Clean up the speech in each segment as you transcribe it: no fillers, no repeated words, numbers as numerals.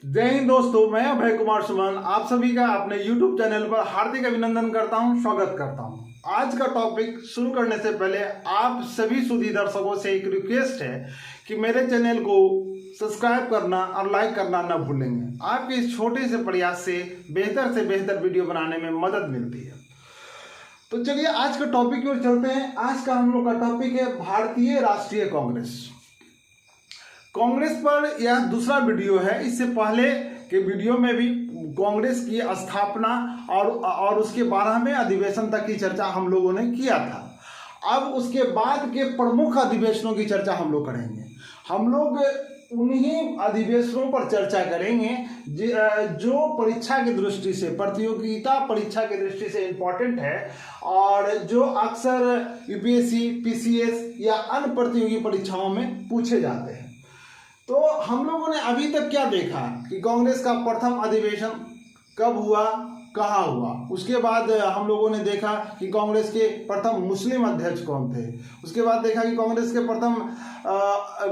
जय हिंद दोस्तों, मैं अभय कुमार सुमन आप सभी का अपने YouTube चैनल पर हार्दिक अभिनंदन करता हूं, स्वागत करता हूं। आज का टॉपिक शुरू करने से पहले आप सभी सुधी दर्शकों से एक रिक्वेस्ट है कि मेरे चैनल को सब्सक्राइब करना और लाइक करना न भूलेंगे। आपके इस छोटे से प्रयास से बेहतर वीडियो बनाने में मदद मिलती है। तो चलिए आज का टॉपिक की ओर चलते हैं। आज का हम लोग का टॉपिक है भारतीय राष्ट्रीय कांग्रेस। कांग्रेस पर यह दूसरा वीडियो है। इससे पहले के वीडियो में भी कांग्रेस की स्थापना और उसके 12वें अधिवेशन तक की चर्चा हम लोगों ने किया था। अब उसके बाद के प्रमुख अधिवेशनों की चर्चा हम लोग करेंगे। हम लोग उन्हीं अधिवेशनों पर चर्चा करेंगे जो परीक्षा की दृष्टि से, प्रतियोगिता परीक्षा की दृष्टि से इम्पोर्टेंट है और जो अक्सर यूपीएससी, पीसीएस या अन्य प्रतियोगी परीक्षाओं में पूछे जाते हैं। तो हम लोगों ने अभी तक क्या देखा कि कांग्रेस का प्रथम अधिवेशन कब हुआ, कहाँ हुआ। उसके बाद हम लोगों ने देखा कि कांग्रेस के प्रथम मुस्लिम अध्यक्ष कौन थे। उसके बाद देखा कि कांग्रेस के प्रथम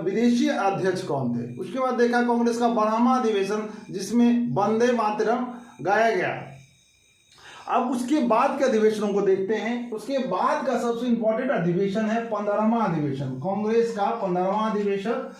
विदेशी अध्यक्ष कौन थे। उसके बाद देखा कांग्रेस का 12वां अधिवेशन जिसमें वंदे मातरम गाया गया। अब उसके बाद के अधिवेशनों को देखते हैं। उसके बाद का सबसे इंपॉर्टेंट अधिवेशन है 15वां अधिवेशन। कांग्रेस का 15वां अधिवेशन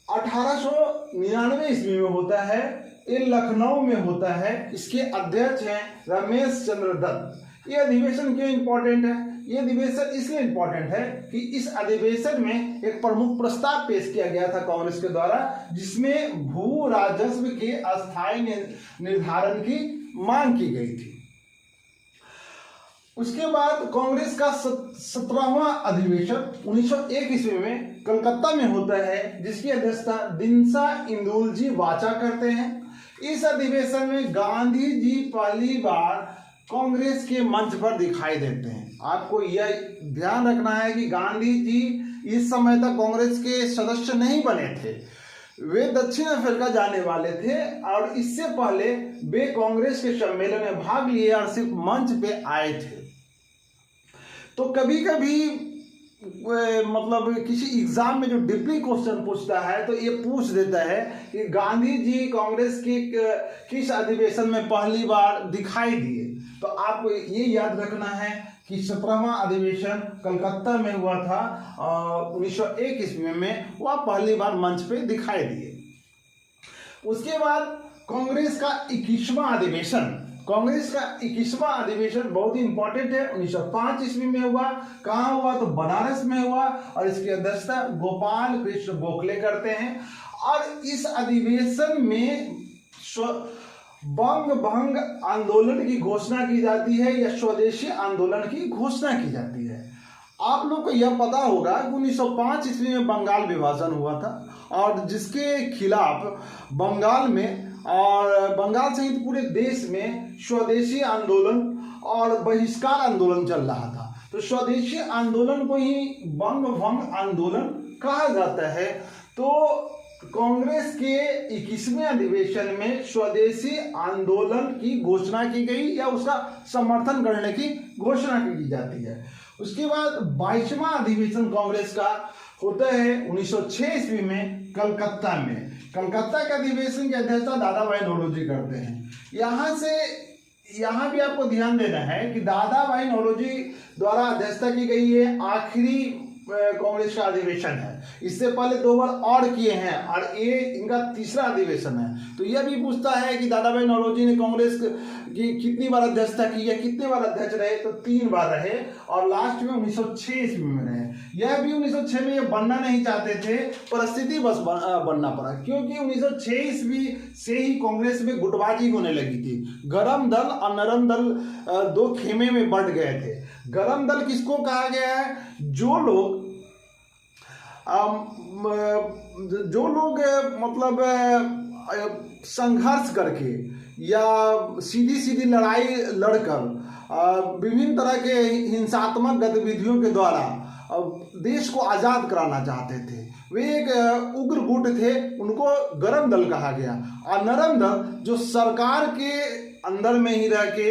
1899 ईस्वी में होता है। ये लखनऊ में होता है। इसके अध्यक्ष हैं रमेश चंद्र दत्त। ये अधिवेशन क्यों इंपॉर्टेंट है? ये अधिवेशन इसलिए इंपॉर्टेंट है कि इस अधिवेशन में एक प्रमुख प्रस्ताव पेश किया गया था कांग्रेस के द्वारा, जिसमें भू राजस्व के अस्थायी निर्धारण की मांग की गई थी। उसके बाद कांग्रेस का 17वां अधिवेशन 1901 ईस्वी में कलकत्ता में होता है, जिसकी अध्यक्षता दिनसा इंदुल जी वाचा करते हैं। इस अधिवेशन में गांधी जी पहली बार कांग्रेस के मंच पर दिखाई देते हैं। आपको यह ध्यान रखना है कि गांधी जी इस समय तक कांग्रेस के सदस्य नहीं बने थे। वे दक्षिण अफ्रीका जाने वाले थे और इससे पहले वे कांग्रेस के सम्मेलन में भाग लिए और सिर्फ मंच पे आए थे। तो कभी कभी मतलब किसी एग्जाम में जो डीपली क्वेश्चन पूछता है तो ये पूछ देता है कि गांधी जी कांग्रेस की किस अधिवेशन में पहली बार दिखाई दिए। तो आपको ये याद रखना है कि 17वां अधिवेशन कलकत्ता में हुआ था और 1901 ईस्वी में वह पहली बार मंच पे दिखाई दिए। उसके बाद कांग्रेस का 21वां अधिवेशन, कांग्रेस का 21वां अधिवेशन बहुत ही इंपॉर्टेंट है। 1905 ईस्वी में हुआ। कहाँ हुआ? तो बनारस में हुआ और इसकी अध्यक्षता गोपाल कृष्ण गोखले करते हैं। और इस अधिवेशन में बंग भंग आंदोलन की घोषणा की जाती है या स्वदेशी आंदोलन की घोषणा की जाती है। आप लोग को यह पता होगा कि 1905 ईस्वी में बंगाल विभाजन हुआ था और जिसके खिलाफ बंगाल में और बंगाल सहित पूरे देश में स्वदेशी आंदोलन और बहिष्कार आंदोलन चल रहा था। तो स्वदेशी आंदोलन को ही बंग भंग आंदोलन कहा जाता है। तो कांग्रेस के 21वें अधिवेशन में स्वदेशी आंदोलन की घोषणा की गई या उसका समर्थन करने की घोषणा की जाती है। उसके बाद 22वां अधिवेशन कांग्रेस का होता है 1906 ईस्वी में कलकत्ता में। कलकत्ता के अधिवेशन की अध्यक्षता दादा भाई नौरोजी करते हैं। यहाँ भी आपको ध्यान देना है कि दादा भाई नौरोजी द्वारा अध्यक्षता की गई है। आखिरी कांग्रेस का अधिवेशन है। इससे पहले 2 बार और किए हैं और ये इनका तीसरा अधिवेशन है। तो यह भी पूछता है कि दादा भाई नौरोजी ने कांग्रेस की कितनी बार अध्यक्षता की या कितने बार अध्यक्ष रहे? तो 3 बार रहे और लास्ट में 1906 ईस्वी में रहे। यह भी 1906 में ये बनना नहीं चाहते थे, परिस्थिति बस बनना पड़ा, क्योंकि 1906 ईस्वी से ही कांग्रेस में गुटबाजी होने लगी थी। गरम दल और नरम दल 2 खेमे में बढ़ गए थे। गरम दल किसको कहा गया है? जो लोग मतलब संघर्ष करके या सीधी लड़ाई लड़कर विभिन्न तरह के हिंसात्मक गतिविधियों के द्वारा देश को आजाद कराना चाहते थे। वे एक उग्र गुट थे, उनको गरम दल कहा गया। और नरम दल जो सरकार के अंदर में ही रह के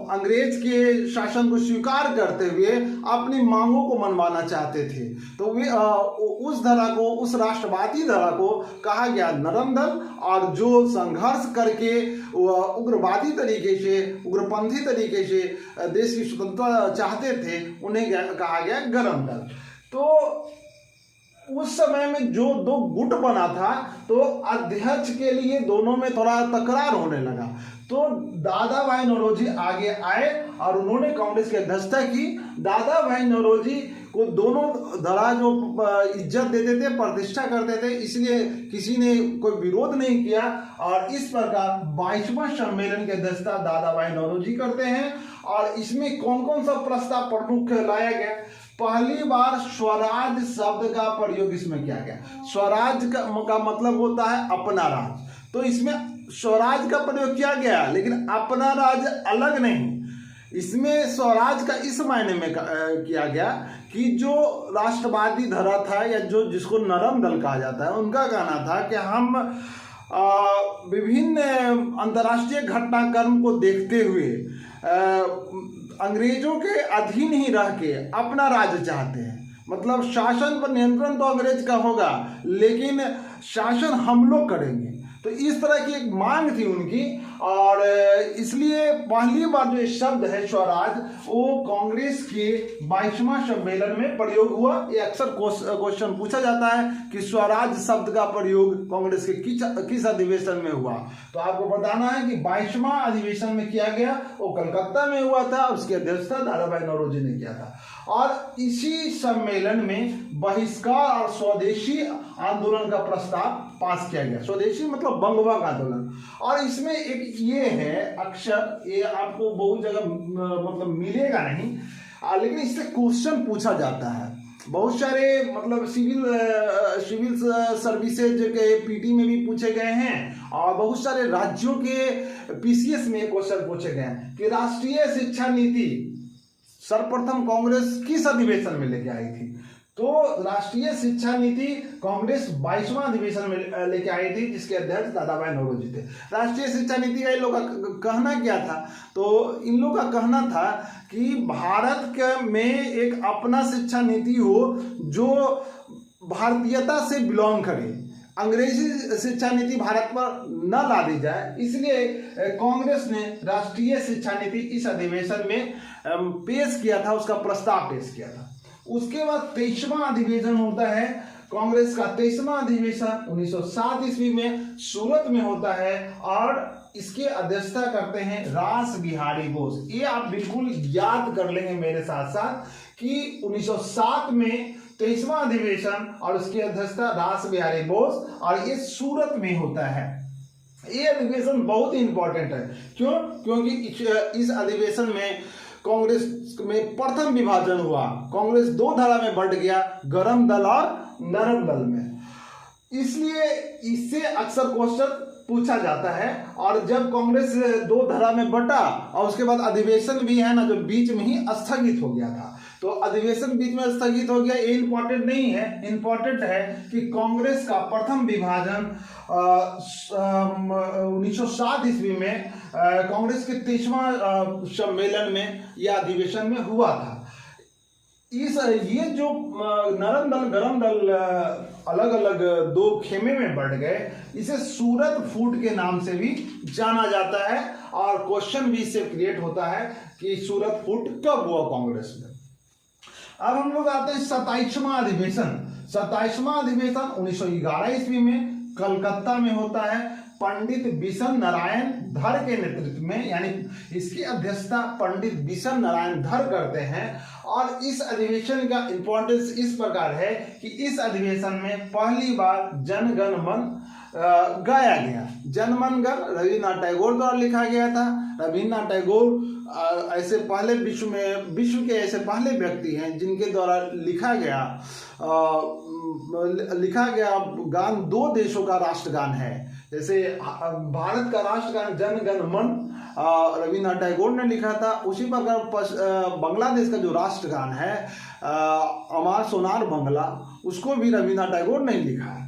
अंग्रेज के शासन को स्वीकार करते हुए अपनी मांगों को मनवाना चाहते थे। तो वे उस धारा को, उस राष्ट्रवादी धारा को कहा गया नरम दल, और जो संघर्ष करके उग्रवादी तरीके से, उग्रपंथी तरीके से देश की स्वतंत्रता चाहते थे, उन्हें कहा गया गरम दल। तो उस समय में जो दो गुट बना था, तो अध्यक्ष के लिए दोनों में थोड़ा तकरार होने लगा। तो दादा भाई नौरोजी आगे आए और उन्होंने कांग्रेस की अध्यक्षता की। दादा भाई नौरोजी को दोनों धड़ा जो इज्जत देते थे, प्रतिष्ठा करते थे, इसलिए किसी ने कोई विरोध नहीं किया, और इस प्रकार 22वां सम्मेलन की अध्यक्षता दादा भाई नौरोजी करते हैं। और इसमें कौन कौन सा प्रस्ताव प्रमुख लाया गया? पहली बार स्वराज शब्द का प्रयोग इसमें किया गया। स्वराज का मतलब होता है अपना राज, तो इसमें स्वराज का प्रयोग किया गया, लेकिन अपना राज अलग नहीं। इसमें स्वराज का इस मायने में किया गया कि जो राष्ट्रवादी धरा था, या जो जिसको नरम दल कहा जाता है, उनका कहना था कि हम विभिन्न अंतर्राष्ट्रीय घटनाक्रम को देखते हुए अंग्रेजों के अधीन ही रह के अपना राज्य चाहते हैं। मतलब शासन पर नियंत्रण तो अंग्रेज का होगा, लेकिन शासन हम लोग करेंगे। तो इस तरह की एक मांग थी उनकी, और इसलिए पहली बार जो शब्द है स्वराज, वो कांग्रेस के 22वां सम्मेलन में प्रयोग हुआ। ये अक्सर क्वेश्चन पूछा जाता है कि स्वराज शब्द का प्रयोग कांग्रेस के किस अधिवेशन में हुआ। तो आपको बताना है कि 22वां अधिवेशन में किया गया, वो कलकत्ता में हुआ था, उसकी अध्यक्षता दादा भाई नौरोजी ने किया था। और इसी सम्मेलन में बहिष्कार और स्वदेशी आंदोलन का प्रस्ताव पास किया गया। स्वदेशी मतलब बंगवा का आंदोलन। और इसमें एक ये है अक्षर, ये आपको बहुत जगह मतलब मिलेगा नहीं, लेकिन इससे क्वेश्चन पूछा जाता है। बहुत सारे मतलब सिविल सर्विसेज के पीटी में भी पूछे गए हैं, और बहुत सारे राज्यों के पीसीएस में क्वेश्चन पूछे गए हैं कि राष्ट्रीय शिक्षा नीति सर्वप्रथम कांग्रेस किस अधिवेशन में लेके आई थी। तो राष्ट्रीय शिक्षा नीति कांग्रेस 22वां अधिवेशन में लेके आई थी, जिसके अध्यक्ष दादा भाई नौरोजी थे। राष्ट्रीय शिक्षा नीति का इन लोग का कहना क्या था? तो इन लोग का कहना था कि भारत में एक अपना शिक्षा नीति हो जो भारतीयता से बिलोंग करे, अंग्रेजी शिक्षा नीति भारत पर न ला दी जाए। इसलिए कांग्रेस ने राष्ट्रीय शिक्षा नीति इस अधिवेशन में पेश किया था, उसका प्रस्ताव पेश किया था। उसके बाद 23वां अधिवेशन होता है कांग्रेस का। 23वां अधिवेशन 1907 ईस्वी में सूरत में होता है, और इसकी अध्यक्षता करते हैं रास बिहारी बोस। ये आप बिल्कुल याद कर लेंगे मेरे साथ साथ कि 1907 में 23वां अधिवेशन, और उसकी अध्यक्षता रास बिहारी बोस, और ये सूरत में होता है। ये अधिवेशन बहुत ही इंपॉर्टेंट है। क्यों? क्योंकि इस अधिवेशन में कांग्रेस में प्रथम विभाजन हुआ। कांग्रेस दो धारा में बंट गया, गरम दल और नरम दल में। इसलिए इससे अक्सर क्वेश्चन पूछा जाता है। और जब कांग्रेस दो धारा में बटा, और उसके बाद अधिवेशन भी है ना, जो बीच में ही स्थगित हो गया था, तो अधिवेशन बीच में स्थगित हो गया, ये इंपॉर्टेंट नहीं है। इंपॉर्टेंट है कि कांग्रेस का प्रथम विभाजन 1907 ईस्वी में कांग्रेस के 23वां सम्मेलन में या अधिवेशन में हुआ था। ये जो नरम दल गरम दल अलग अलग दो खेमे में बढ़ गए, इसे सूरत फूट के नाम से भी जाना जाता है। और क्वेश्चन भी इससे क्रिएट होता है कि सूरत फूट कब हुआ कांग्रेस में। अब हम लोग आते हैं 27वां अधिवेशन। 27वां अधिवेशन 1911 ईस्वी में कलकत्ता में होता है। पंडित बिशन नारायण धर के नेतृत्व में, यानी इसकी अध्यक्षता पंडित बिशन नारायण धर करते हैं। और इस अधिवेशन का इंपॉर्टेंस इस प्रकार है कि इस अधिवेशन में पहली बार जनगण मन गाया गया। जनगण मन रविन्द्रनाथ टैगोर द्वारा लिखा गया था। रविन्द्रनाथ टैगोर ऐसे पहले विश्व के ऐसे पहले व्यक्ति हैं जिनके द्वारा लिखा गया गान दो देशों का राष्ट्रगान है। जैसे भारत का राष्ट्रगान जनगण मन रविन्द्रनाथ टैगोर ने लिखा था, उसी प्रकार बांग्लादेश का जो राष्ट्रगान है अमार सोनार बंगला, उसको भी रविन्द्रनाथ टैगोर ने लिखा है।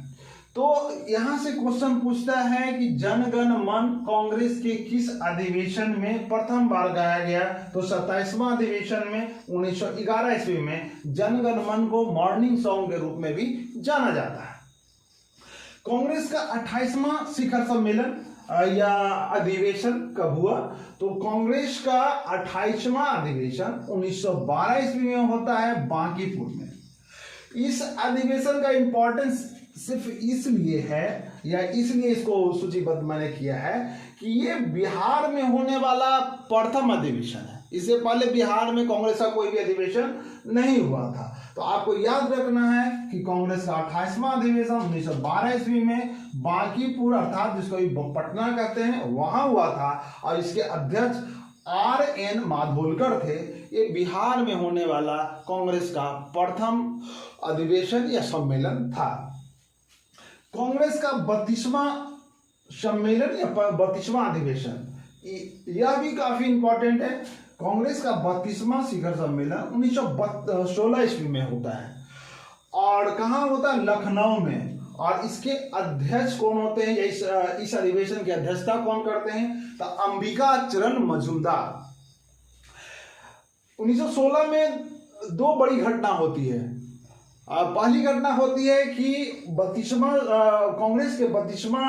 तो यहां से क्वेश्चन पूछता है कि जनगण मन कांग्रेस के किस अधिवेशन में प्रथम बार गाया गया? तो 27वां अधिवेशन में 1911 ईस्वी में जनगण मन को मॉर्निंग सॉन्ग के रूप में भी जाना जाता है। कांग्रेस का 28वां शिखर सम्मेलन या अधिवेशन कब हुआ? तो कांग्रेस का 28वां अधिवेशन 1912 ईस्वी में होता है बांकीपुर में। इस अधिवेशन का इंपॉर्टेंस सिर्फ इसलिए है या इसलिए इसको सूचीबद्ध मैंने किया है कि ये बिहार में होने वाला प्रथम अधिवेशन है। इससे पहले बिहार में कांग्रेस का कोई भी अधिवेशन नहीं हुआ था। तो आपको याद रखना है कि कांग्रेस का 28वां अधिवेशन 1912 ईस्वी में बांकीपुर अर्थात जिसको पटना कहते हैं वहां हुआ था और इसके अध्यक्ष RN माधोलकर थे। ये बिहार में होने वाला कांग्रेस का प्रथम अधिवेशन या सम्मेलन था। कांग्रेस का 32वां सम्मेलन या 32वां अधिवेशन यह भी काफी इंपॉर्टेंट है। कांग्रेस का 32वां शिखर सम्मेलन 1916 ईस्वी में होता है और कहाँ होता है? लखनऊ में। और इसके अध्यक्ष कौन होते हैं या इस अधिवेशन की अध्यक्षता कौन करते हैं? तो अंबिका चरण मजूमदार। 1916 में दो बड़ी घटना होती है। पहली घटना होती है कि 32वां कांग्रेस के 32वां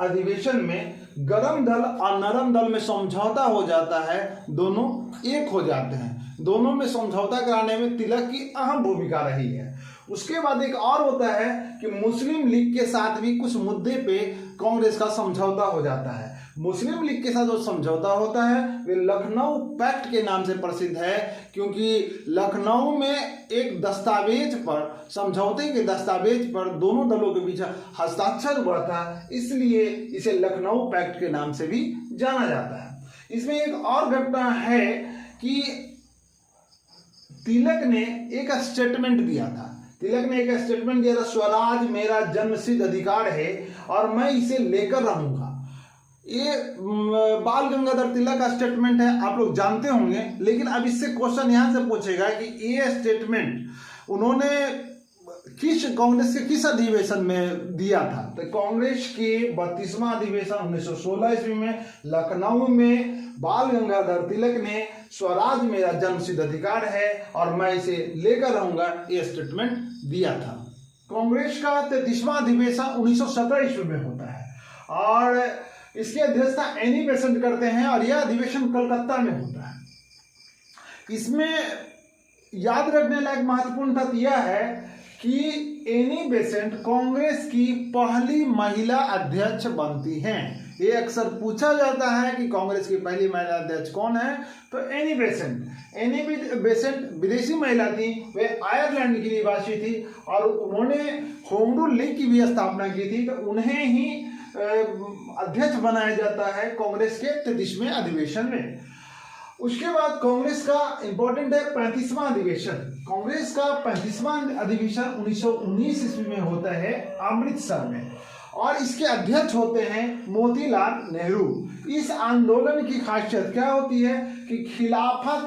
अधिवेशन में गरम दल और नरम दल में समझौता हो जाता है, दोनों एक हो जाते हैं। दोनों में समझौता कराने में तिलक की अहम भूमिका रही है। उसके बाद एक और होता है कि मुस्लिम लीग के साथ भी कुछ मुद्दे पे कांग्रेस का समझौता हो जाता है। मुस्लिम लीग के साथ जो समझौता होता है वे लखनऊ पैक्ट के नाम से प्रसिद्ध है, क्योंकि लखनऊ में एक दस्तावेज पर, समझौते के दस्तावेज पर दोनों दलों के बीच हस्ताक्षर हुआ था, इसलिए इसे लखनऊ पैक्ट के नाम से भी जाना जाता है। इसमें एक और घटना है कि तिलक ने एक स्टेटमेंट दिया था। स्वराज मेरा जन्मसिद्ध अधिकार है और मैं इसे लेकर रहूंगा। ये बाल गंगाधर तिलक का स्टेटमेंट है, आप लोग जानते होंगे। लेकिन अब इससे क्वेश्चन यहां से पूछेगा कि ये स्टेटमेंट उन्होंने कांग्रेस के किस अधिवेशन में दिया था? तो कांग्रेस के 32वां अधिवेशन 1916 ईस्वी में लखनऊ में बाल गंगाधर तिलक ने स्वराज मेरा जन्मसिद्ध अधिकार है और मैं इसे लेकर रहूंगा, ये स्टेटमेंट दिया था। कांग्रेस का 33वां अधिवेशन 1917 ईस्वी में होता है और इसकी अध्यक्षता एनी बेसेंट करते हैं और यह अधिवेशन कलकत्ता में होता है। इसमें याद रखने लायक महत्वपूर्ण तथ्य यह है कि एनी बेसेंट कांग्रेस की पहली महिला अध्यक्ष बनती हैं। ये अक्सर पूछा जाता है कि कांग्रेस की पहली महिला अध्यक्ष कौन है? तो एनी बेसेंट विदेशी महिला थी, वे आयरलैंड की निवासी थी और उन्होंने होम रूल लीग की भी स्थापना की थी। तो उन्हें ही अध्यक्ष बनाया जाता है कांग्रेस के 33वें अधिवेशन में। उसके बाद कांग्रेस का इंपॉर्टेंट है 35वां अधिवेशन। कांग्रेस का 35वां अधिवेशन 1919 ईस्वी में होता है अमृतसर में और इसके अध्यक्ष होते हैं मोतीलाल नेहरू। इस आंदोलन की खासियत क्या होती है कि खिलाफत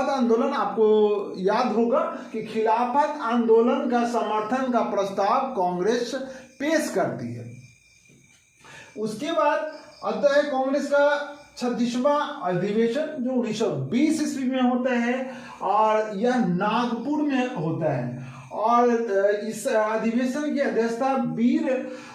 आंदोलन आपको याद होगा कि खिलाफत आंदोलन का समर्थन का प्रस्ताव कांग्रेस पेश करती है। उसके बाद आता है कांग्रेस का 36वां अधिवेशन जो 1920 ईस्वी में होता है और यह नागपुर में होता है और इस अधिवेशन की अध्यक्षता वीर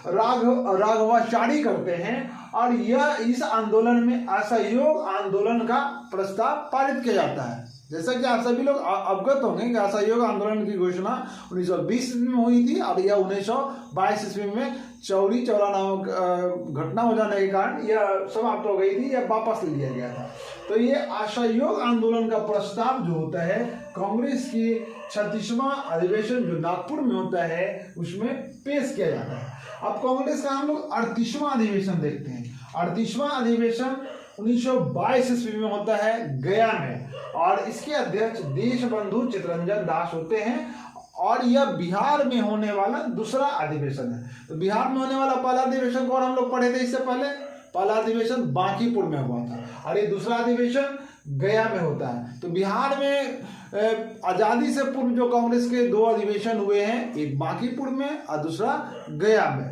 राघवाचारी करते हैं और यह इस आंदोलन में असहयोग आंदोलन का प्रस्ताव पारित किया जाता है। जैसा कि आप सभी लोग अवगत होंगे कि असहयोग आंदोलन की घोषणा 1920 ईस्वी में हुई थी और यह 1922 ईस्वी में चौरी चौरा नामक घटना हो जाने के कारण यह समाप्त हो गई थी, यह वापस ले लिया गया था। तो ये असहयोग आंदोलन का प्रस्ताव जो होता है कांग्रेस की 36वां अधिवेशन जो नागपुर में होता है उसमें पेश किया जाता है। अब कांग्रेस का हम लोग 38वां अधिवेशन देखते हैं। 38वां अधिवेशन 1922 ईस्वी में होता है गया में और इसके अध्यक्ष देशबंधु चित्तरंजन दास होते हैं और यह बिहार में होने वाला दूसरा अधिवेशन है। तो बिहार में होने वाला पहला अधिवेशन को और हम लोग पढ़े थे इससे पहले, पहला अधिवेशन बांकीपुर में हुआ था और ये दूसरा अधिवेशन गया में होता है। तो बिहार में आजादी से पूर्व जो कांग्रेस के 2 अधिवेशन हुए हैं, एक बांकीपुर में और दूसरा गया में।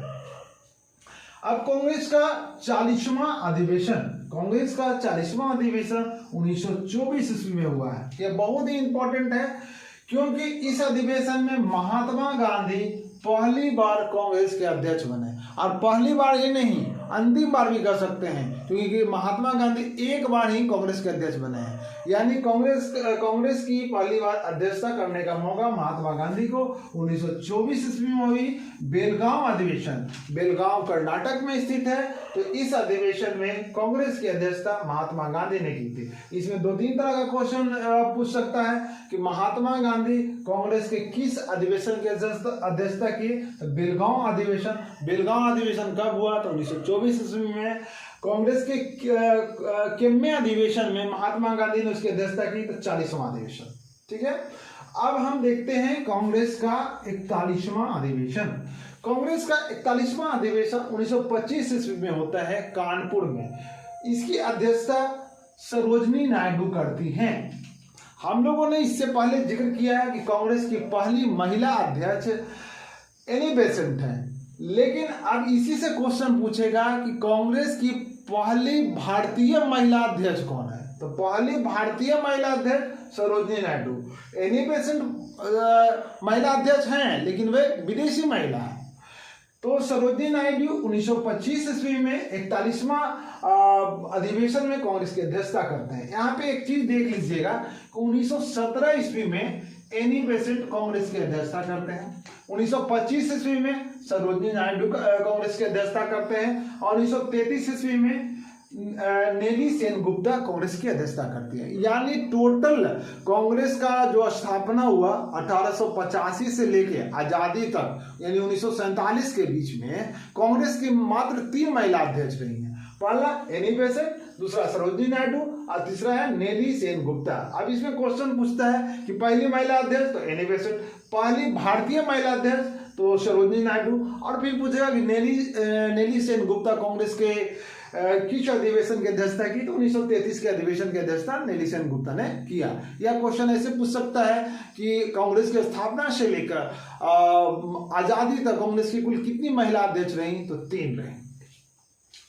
अब कांग्रेस का 40वां अधिवेशन, कांग्रेस का 40वां अधिवेशन 1924 ईस्वी में हुआ है। यह बहुत ही इंपॉर्टेंट है क्योंकि इस अधिवेशन में महात्मा गांधी पहली बार कांग्रेस के अध्यक्ष बने, और पहली बार ही नहीं, अंतिम बार भी कह सकते हैं, क्योंकि महात्मा गांधी एक बार ही कांग्रेस के अध्यक्ष बने हैं। यानी कांग्रेस की पहली बार अध्यक्षता करने का मौका महात्मा गांधी को 1924 ईस्वी में हुई। बेलगांव अधिवेशन, बेलगांव कर्नाटक में स्थित है। तो इस अधिवेशन में कांग्रेस की अध्यक्षता महात्मा गांधी ने की थी। इसमें 2-3 तरह का क्वेश्चन पूछ सकता है कि महात्मा गांधी कांग्रेस के किस अधिवेशन के अध्यक्षता की? तो बेलगांव अधिवेशन। बेलगांव अधिवेशन कब हुआ? तो 1924 ईस्वी में। कांग्रेस के कितने अधिवेशन में महात्मा गांधी ने उसकी अध्यक्षता की? तो 40वां अधिवेशन। ठीक है, अब हम देखते हैं कांग्रेस का 41वां अधिवेशन। कांग्रेस का 41वां अधिवेशन 1925 ईस्वी में होता है कानपुर में। इसकी अध्यक्षता सरोजनी नायडू करती हैं। हम लोगों ने इससे पहले जिक्र किया है कि कांग्रेस की पहली महिला अध्यक्ष एनी बेसेंट है, लेकिन अब इसी से क्वेश्चन पूछेगा कि कांग्रेस की पहली भारतीय महिला अध्यक्ष कौन है? तो पहली भारतीय महिला अध्यक्ष सरोजनी नायडू। एनी बेसेंट महिला अध्यक्ष हैं, लेकिन वे विदेशी महिला हैं। तो सरोजनी नायडू 1925 ईस्वी में 41वां अधिवेशन में कांग्रेस की अध्यक्षता करते हैं। यहाँ पे एक चीज देख लीजिएगा कि 1917 ईस्वी में एनी बेसेंट कांग्रेस की अध्यक्षता करते हैं, 1925 ईस्वी में सरोजनी नायडू कांग्रेस की अध्यक्षता करते हैं, और 1933 ईस्वी में नेली सेनगुप्ता कांग्रेस की अध्यक्षता करती है। यानी टोटल कांग्रेस का जो स्थापना हुआ 1885 से लेके आजादी तक, यानी 1947 के बीच में कांग्रेस की मात्र 3 महिला अध्यक्ष रही हैं। पहला एनी बेसेंट, दूसरा सरोजनी नायडू और तीसरा है नेली सेनगुप्ता। अब इसमें क्वेश्चन पूछता है कि पहली महिला अध्यक्ष तो एनी बेसेंट, पहली भारतीय महिला अध्यक्ष तो सरोजनी नायडू, और फिर पूछेगा कि नेली सेनगुप्ता कांग्रेस के किस अधिवेशन की अध्यक्षता की? तो 1933 के अधिवेशन की अध्यक्षता नेली सेनगुप्ता ने किया। यह क्वेश्चन ऐसे पूछ सकता है कि कांग्रेस की स्थापना से लेकर आजादी तक कांग्रेस की कुल कितनी महिला अध्यक्ष रही? तो 3 रही।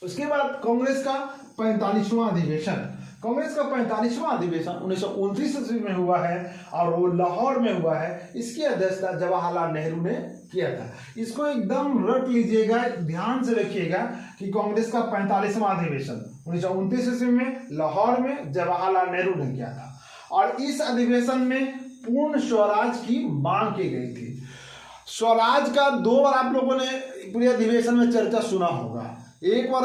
उसके बाद कांग्रेस का 45वां अधिवेशन, कांग्रेस का 45वां अधिवेशन 1929 ईस्वी में हुआ है और वो लाहौर में हुआ है। इसकी अध्यक्षता जवाहरलाल नेहरू ने किया था। इसको एकदम रट लीजिएगा, ध्यान से रखिएगा कि कांग्रेस का 45वां अधिवेशन 1929 ईस्वी में लाहौर में जवाहरलाल नेहरू ने किया था, और इस अधिवेशन में पूर्ण स्वराज की मांग की गई थी। स्वराज का 2 बार आप लोगों ने पूरे अधिवेशन में चर्चा सुना होगा। एक बार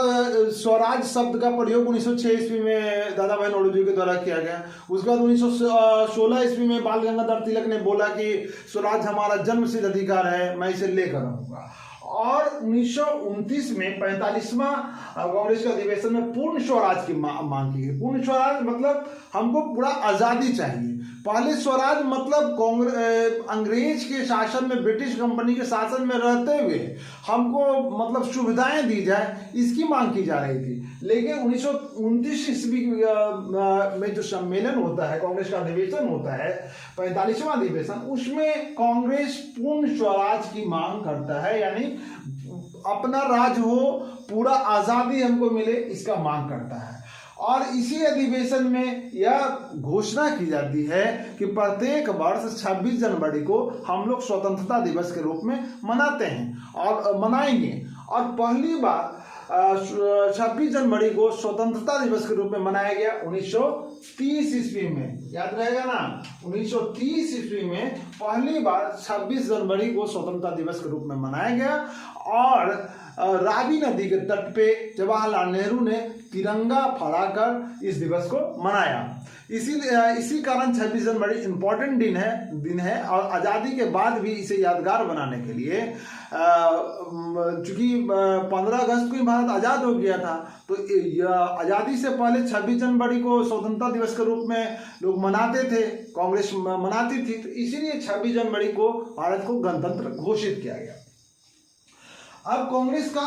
स्वराज शब्द का प्रयोग 1906 ईस्वी में दादा भाई नौरोजी के द्वारा किया गया। उसके बाद 1916 ईस्वी में बाल गंगाधर तिलक ने बोला कि स्वराज हमारा जन्मसिद्ध अधिकार है, मैं इसे लेकर रहूंगा। और 1929 में 45वां कांग्रेस के अधिवेशन में पूर्ण स्वराज की मांग की गई। पूर्ण स्वराज मतलब हमको पूरा आजादी चाहिए। पहले स्वराज मतलब अंग्रेज के शासन में, ब्रिटिश कंपनी के शासन में रहते हुए हमको मतलब सुविधाएं दी जाए, इसकी मांग की जा रही थी। लेकिन 1929 ईस्वी में जो सम्मेलन होता है, कांग्रेस का अधिवेशन होता है 45वां अधिवेशन, उसमें कांग्रेस पूर्ण स्वराज की मांग करता है, यानी अपना राज हो, पूरा आजादी हमको मिले, इसका मांग करता है। और इसी अधिवेशन में यह घोषणा की जाती है कि प्रत्येक वर्ष 26 जनवरी को हम लोग स्वतंत्रता दिवस के रूप में मनाते हैं और मनाएंगे। और पहली बार 26 जनवरी को स्वतंत्रता दिवस के रूप में मनाया गया 1930 ईस्वी में, याद रहेगा ना। 1930 ईस्वी में पहली बार 26 जनवरी को स्वतंत्रता दिवस के रूप में मनाया गया, और रावी नदी के तट पे जवाहरलाल नेहरू ने तिरंगा फहराकर इस दिवस को मनाया। इसी कारण 26 जनवरी इम्पोर्टेंट दिन है और आज़ादी के बाद भी इसे यादगार बनाने के लिए, चूंकि 15 अगस्त को ही भारत आज़ाद हो गया था, तो आज़ादी से पहले 26 जनवरी को स्वतंत्रता दिवस के रूप में लोग मनाते थे, कांग्रेस मनाती थी, तो इसीलिए 26 जनवरी को भारत को गणतंत्र घोषित किया गया। अब कांग्रेस का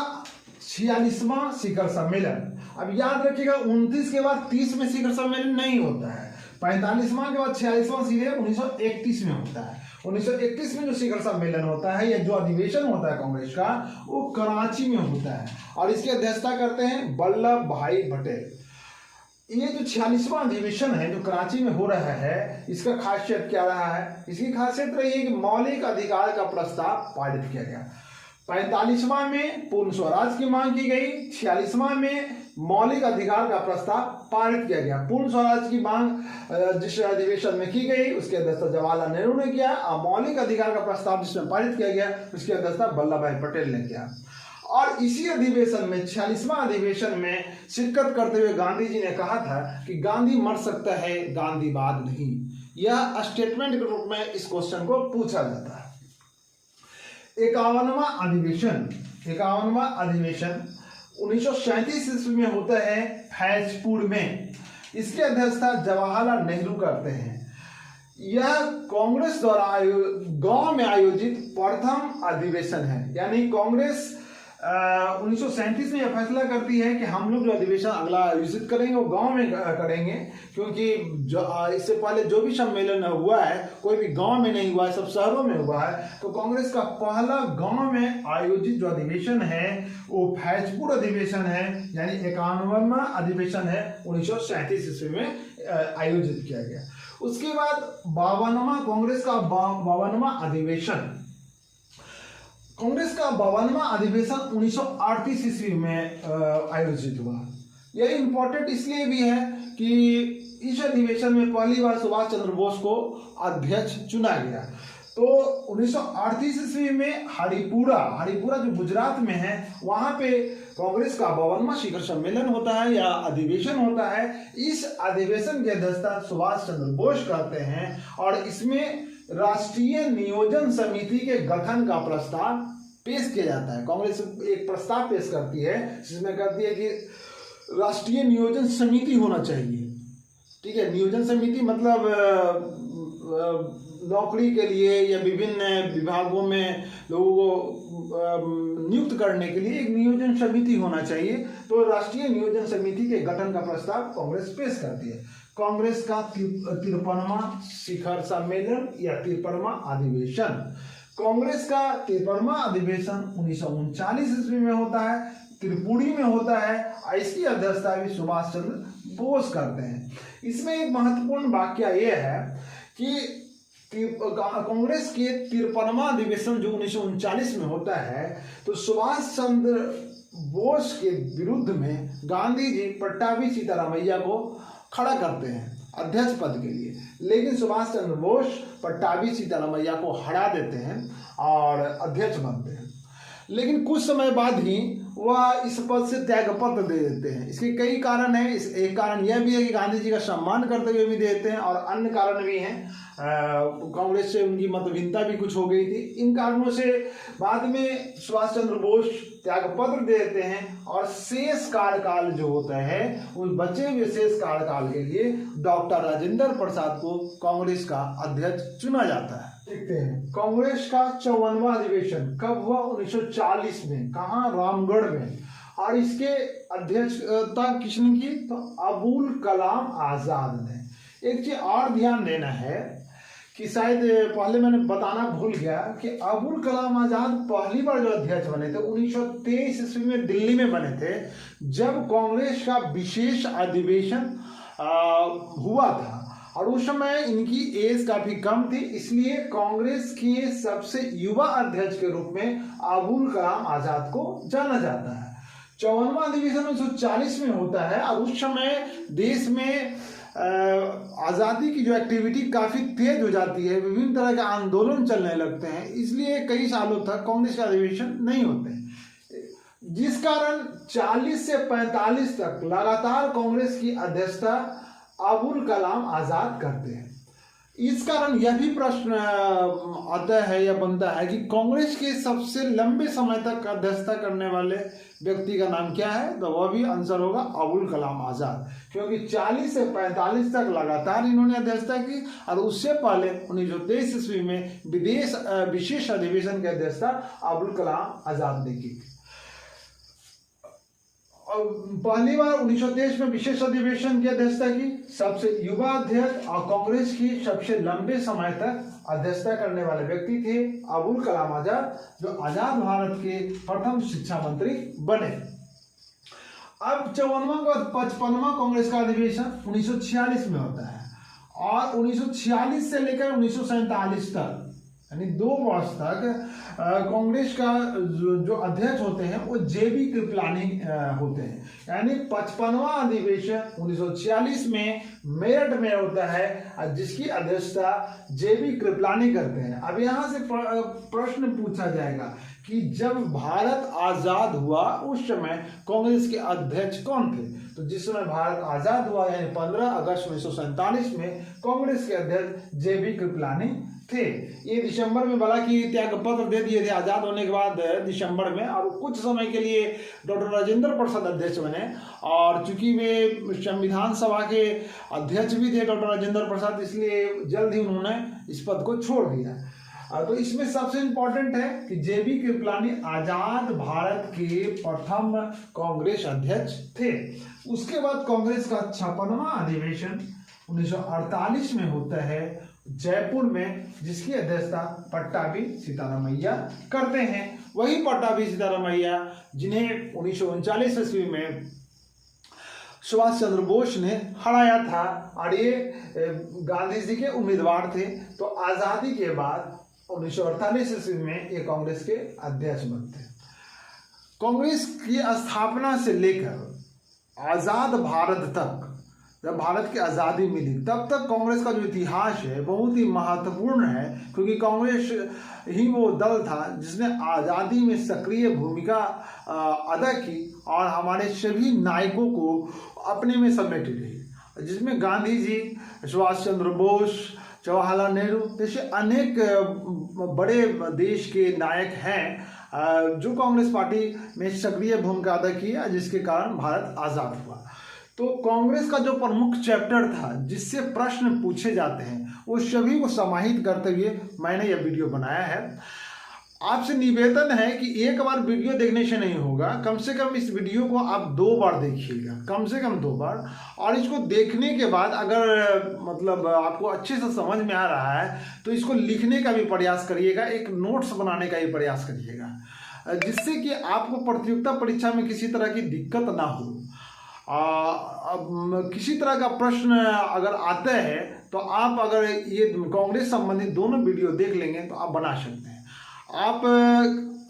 46वां शिखर सम्मेलन। अब याद रखिएगा 29 के बाद 30 में शिखर सम्मेलन नहीं होता है, 45वां के बाद 46वां सीधे 1931 में होता है। 1931 में जो शिखर सम्मेलन होता है या जो अधिवेशन होता है कांग्रेस का, वो कराची में होता है और इसकी अध्यक्षता करते हैं वल्लभ भाई पटेल। ये जो 46वां अधिवेशन है जो कराची में हो रहा है, इसका खासियत क्या रहा है? इसकी खासियत रही है कि मौलिक अधिकार का प्रस्ताव पारित किया गया। 45वां में पूर्ण स्वराज की मांग की गई, 46वां में मौलिक अधिकार का प्रस्ताव पारित किया गया। पूर्ण स्वराज की मांग जिस अधिवेशन में की गई उसकी अध्यक्षता जवाहरलाल नेहरू ने किया और मौलिक अधिकार का प्रस्ताव जिसमें पारित किया गया उसकी अध्यक्षता वल्लभ भाई पटेल ने किया। और इसी अधिवेशन में 46वां अधिवेशन में शिरकत करते हुए गांधी जी ने कहा था कि गांधी मर सकता है, गांधीवाद नहीं। यह स्टेटमेंट के रूप में इस क्वेश्चन को पूछा जाता है। 51वां अधिवेशन 1937 ईस्वी में होता है फैजपुर में। इसकी अध्यक्षता जवाहरलाल नेहरू करते हैं। यह कांग्रेस द्वारा गांव में आयोजित प्रथम अधिवेशन है, यानी कांग्रेस 1937 में यह फैसला करती है कि हम लोग जो अधिवेशन अगला आयोजित करेंगे वो गांव में करेंगे, क्योंकि जो इससे पहले जो भी सम्मेलन हुआ है कोई भी गांव में नहीं हुआ है, सब शहरों में हुआ है। तो कांग्रेस का पहला गांव में आयोजित जो अधिवेशन है वो फैजपुर अधिवेशन है, यानी 51वां अधिवेशन है 1937 ईस्वी में आयोजित किया गया। उसके बाद 52वां कांग्रेस का 52वां अधिवेशन, कांग्रेस का 52वां अधिवेशन 1938 ईस्वी में आयोजित हुआ। यह इंपॉर्टेंट इसलिए भी है कि इस अधिवेशन में पहली बार सुभाष चंद्र बोस को अध्यक्ष चुना गया। तो 1938 ईस्वी में हरिपुरा जो गुजरात में है, वहां पे कांग्रेस का 52वां शिखर सम्मेलन होता है या अधिवेशन होता है। इस अधिवेशन की अध्यक्षता सुभाष चंद्र बोस करते हैं और इसमें राष्ट्रीय नियोजन समिति के गठन का प्रस्ताव पेश किया जाता है। कांग्रेस एक प्रस्ताव पेश करती है जिसमें कहती है कि राष्ट्रीय नियोजन समिति होना चाहिए। ठीक है, नियोजन समिति मतलब नौकरी के लिए या विभिन्न विभागों में लोगों को नियुक्त करने के लिए एक नियोजन समिति होना चाहिए। तो राष्ट्रीय नियोजन समिति के गठन का प्रस्ताव कांग्रेस पेश करती है। कांग्रेस का 53वां शिखर सम्मेलन या 53वां अधिवेशन, कांग्रेस का 53वां अधिवेशन 1939 ईस्वी में होता है, त्रिपुरी में होता है और इसकी अध्यक्षता भी सुभाष चंद्र बोस करते हैं। इसमें एक महत्वपूर्ण वाक्य यह है कि कांग्रेस के 53वां अधिवेशन जो 1939 में होता है, तो सुभाष चंद्र बोस के विरुद्ध में गांधी जी पट्टाभी सीतारामैया को खड़ा करते हैं अध्यक्ष पद के लिए, लेकिन सुभाष चंद्र बोस पट्टाभी सीतारामैया को हरा देते हैं और अध्यक्ष बनते हैं। लेकिन कुछ समय बाद ही वह इस पद से त्यागपत्र दे देते हैं। इसके कई कारण हैं। एक कारण यह भी है कि गांधी जी का सम्मान करते हुए भी देते हैं और अन्य कारण भी हैं। कांग्रेस से उनकी मतभिन्नता भी कुछ हो गई थी। इन कारणों से बाद में सुभाष चंद्र बोस त्यागपत्र दे देते हैं और शेष कार्यकाल जो होता है उस बचे हुए शेष कार्यकाल के लिए डॉक्टर राजेंद्र प्रसाद को कांग्रेस का अध्यक्ष चुना जाता है। देखते हैं कांग्रेस का 54वां अधिवेशन कब हुआ? 1940 में। कहाँ? रामगढ़ में। और इसके अध्यक्षता किसने की? तो अबुल कलाम आजाद ने। एक चीज और ध्यान देना है कि शायद पहले मैंने बताना भूल गया कि अबुल कलाम आजाद पहली बार जो अध्यक्ष बने थे 1923 ईस्वी में दिल्ली में बने थे, जब कांग्रेस का विशेष अधिवेशन हुआ था और उस समय इनकी एज काफी कम थी, इसलिए कांग्रेस के सबसे युवा अध्यक्ष के रूप में अबुल कलाम आजाद को जाना जाता है। 54वां अधिवेशन 1940 में होता है और उस समय देश में आज़ादी की जो एक्टिविटी काफ़ी तेज हो जाती है, विभिन्न तरह के आंदोलन चलने लगते हैं, इसलिए कई सालों तक कांग्रेस के अधिवेशन नहीं होते, जिस कारण 40 से 45 तक लगातार कांग्रेस की अध्यक्षता अबुल कलाम आजाद करते हैं। इस कारण यह भी प्रश्न आता है या बनता है कि कांग्रेस के सबसे लंबे समय तक अध्यक्षता करने वाले व्यक्ति का नाम क्या है? तो वह भी आंसर होगा अबुल कलाम आजाद, क्योंकि 40 से 45 तक लगातार इन्होंने अध्यक्षता की और उससे पहले 1923 ईस्वी में विशेष अधिवेशन की अध्यक्षता अबुल कलाम आजाद ने की। और पहली बार 1923 में विशेष अधिवेशन की अध्यक्षता की। सबसे युवा अध्यक्ष और कांग्रेस की सबसे लंबे समय तक अध्यक्षता करने वाले व्यक्ति थे अबुल कलाम आजाद, जो आजाद भारत के प्रथम शिक्षा मंत्री बने। अब 54वां और 55वां कांग्रेस का अधिवेशन 1946 में होता है और 1946 से लेकर 1947 तक यानी 2 वर्ष तक कांग्रेस का जो अध्यक्ष होते हैं वो जेबी कृपलानी होते हैं। यानी 55वां अधिवेशन 1946 में मेरठ में होता है जिसकी अध्यक्षता जेबी कृपलानी करते हैं। अब यहाँ से प्रश्न पूछा जाएगा कि जब भारत आजाद हुआ उस समय कांग्रेस के अध्यक्ष कौन थे? तो जिस समय भारत आजाद हुआ यानी 15 अगस्त 1947 में कांग्रेस के अध्यक्ष जेबी कृपलानी थे। ये दिसंबर में बला की त्याग पत्र दे दिए थे आजाद होने के बाद दिसंबर में, और कुछ समय के लिए डॉक्टर राजेंद्र प्रसाद अध्यक्ष बने। और चूंकि वे संविधान सभा के अध्यक्ष भी थे डॉक्टर राजेंद्र प्रसाद, इसलिए जल्द ही उन्होंने इस पद को छोड़ दिया। तो इसमें सबसे इंपॉर्टेंट है कि जेबी कृपलानी आजाद भारत के प्रथम कांग्रेस अध्यक्ष थे। उसके बाद कांग्रेस का 56वां अधिवेशन 1948 में होता है जयपुर में, जिसकी अध्यक्षता पट्टाभी सीतारामैया करते हैं। वही पट्टाभी सीतारामैया जिन्हें 1939 ईस्वी में सुभाष चंद्र बोस ने हराया था और ये गांधी जी के उम्मीदवार थे। तो आज़ादी के बाद 1948 ईस्वी में ये कांग्रेस के अध्यक्ष बनते हैं। कांग्रेस की स्थापना से लेकर आज़ाद भारत तक, जब भारत की आज़ादी मिली तब तक कांग्रेस का जो इतिहास है बहुत ही महत्वपूर्ण है, क्योंकि कांग्रेस ही वो दल था जिसने आज़ादी में सक्रिय भूमिका अदा की और हमारे सभी नायकों को अपने में समेटे रही, जिसमें गांधी जी, सुभाष चंद्र बोस, जवाहरलाल नेहरू जैसे अनेक बड़े देश के नायक हैं जो कांग्रेस पार्टी में सक्रिय भूमिका अदा की, जिसके कारण भारत आज़ाद हुआ। तो कांग्रेस का जो प्रमुख चैप्टर था जिससे प्रश्न पूछे जाते हैं वो सभी को समाहित करते हुए मैंने यह वीडियो बनाया है। आपसे निवेदन है कि एक बार वीडियो देखने से नहीं होगा, कम से कम इस वीडियो को आप 2 बार देखिएगा, कम से कम 2 बार। और इसको देखने के बाद अगर मतलब आपको अच्छे से समझ में आ रहा है तो इसको लिखने का भी प्रयास करिएगा, एक नोट्स बनाने का भी प्रयास करिएगा, जिससे कि आपको प्रतियोगिता परीक्षा में किसी तरह की दिक्कत ना हो। किसी तरह का प्रश्न अगर आता है तो आप अगर ये कांग्रेस संबंधित दोनों वीडियो देख लेंगे तो आप बना सकते हैं। आप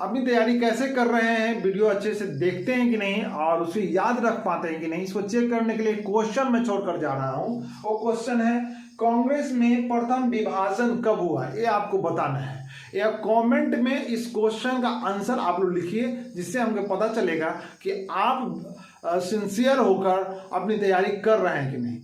अपनी तैयारी कैसे कर रहे हैं, वीडियो अच्छे से देखते हैं कि नहीं और उसे याद रख पाते हैं कि नहीं, इसको चेक करने के लिए क्वेश्चन मैं छोड़कर जा रहा हूँ। वो क्वेश्चन है कांग्रेस में प्रथम विभाजन कब हुआ, ये आपको बताना है। या कमेंट में इस क्वेश्चन का आंसर आप लोग लिखिए, जिससे हमको पता चलेगा कि आप सिंसियर होकर अपनी तैयारी कर रहे हैं कि नहीं।